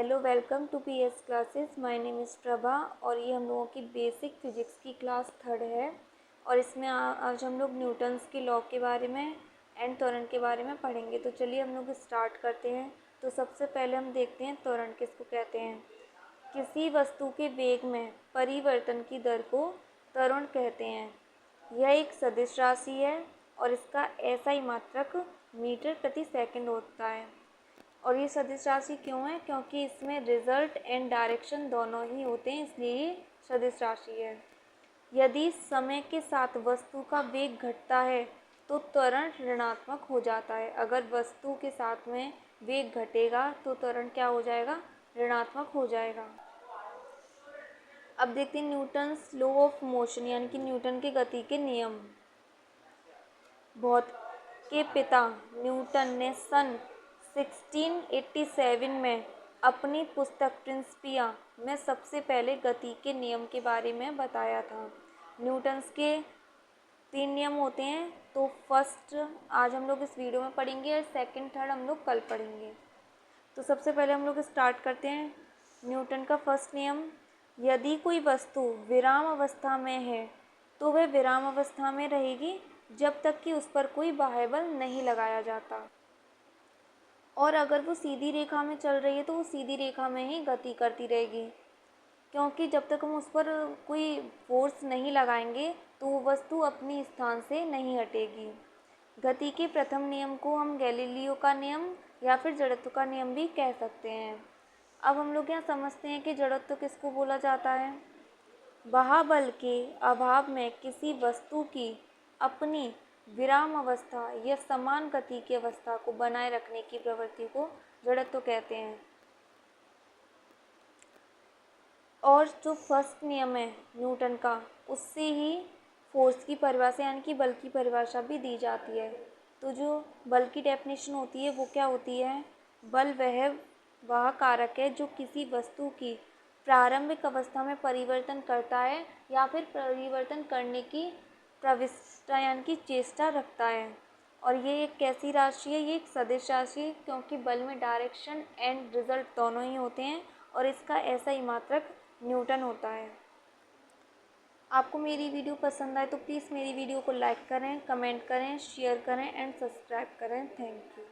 Hello, welcome to PS classes. My name is Prabha और ये हम लोगों की बेसिक फिजिक्स की क्लास 3rd है। और इसमें आज हम लोग न्यूटन्स के लॉ के बारे में एंड त्वरण के बारे में पढ़ेंगे। तो चलिए हम लोग स्टार्ट करते हैं। तो सबसे पहले हम देखते हैं त्वरण किसको कहते हैं। किसी वस्तु के वेग में परिवर्तन की दर को त्वरण कहते हैं। यह एक सदिश राशि है और इसका SI मात्रक मीटर प्रति सेकंड होता है। और ये सदिश राशि क्यों है? क्योंकि इसमें रिजल्ट एंड डायरेक्शन दोनों ही होते हैं, इसलिए ये सदिश राशि है। यदि समय के साथ वस्तु का वेग घटता है तो त्वरण ऋणात्मक हो जाता है। अगर वस्तु के साथ में वेग घटेगा तो त्वरण क्या हो जाएगा? ऋणात्मक हो जाएगा। अब देखते हैं न्यूटन्स लॉ ऑफ मोशन, यानी कि न्यूटन के गति के नियम। भौतिक के पिता न्यूटन ने सन 1687 में अपनी पुस्तक प्रिंसिपिया में सबसे पहले गति के नियम के बारे में बताया था। न्यूटन्स के 3 नियम होते हैं। तो फर्स्ट आज हम लोग इस वीडियो में पढ़ेंगे और सेकंड थर्ड हम लोग कल पढ़ेंगे। तो सबसे पहले हम लोग स्टार्ट करते हैं। न्यूटन का फर्स्ट नियम, यदि कोई वस्तु विराम अवस्था में है तो वह विराम अवस्था में रहेगी जब तक कि उस पर कोई बाह्य बल नहीं लगाया जाता। और अगर वो सीधी रेखा में चल रही है तो वो सीधी रेखा में ही गति करती रहेगी, क्योंकि जब तक हम उस पर कोई फोर्स नहीं लगाएंगे तो वो वस्तु अपनी स्थान से नहीं हटेगी। गति के प्रथम नियम को हम गैलीलियो का नियम या फिर जड़त्व का नियम भी कह सकते हैं। अब हम लोग यहाँ समझते हैं कि जड़त्व किसको बोला जाता है। बाह्य बल के अभाव में किसी वस्तु की अपनी विराम अवस्था या समान गति की अवस्था को बनाए रखने की प्रवृत्ति को जड़त्व कहते हैं। और जो फर्स्ट नियम है न्यूटन का, उससे ही फोर्स की परिभाषा यानी कि बल की परिभाषा भी दी जाती है। तो जो बल की डेफिनेशन होती है वो क्या होती है? बल वह कारक है जो किसी वस्तु की प्रारंभिक अवस्था में परिवर्तन करता है या फिर परिवर्तन करने की प्रविष्टा यानी कि चेष्टा रखता है। और ये एक कैसी राशि है? ये एक सदिश राशि है, क्योंकि बल में डायरेक्शन एंड रिजल्ट दोनों ही होते हैं और इसका SI मात्रक न्यूटन होता है। आपको मेरी वीडियो पसंद आए तो प्लीज़ मेरी वीडियो को लाइक करें, कमेंट करें, शेयर करें एंड सब्सक्राइब करें। Thank you.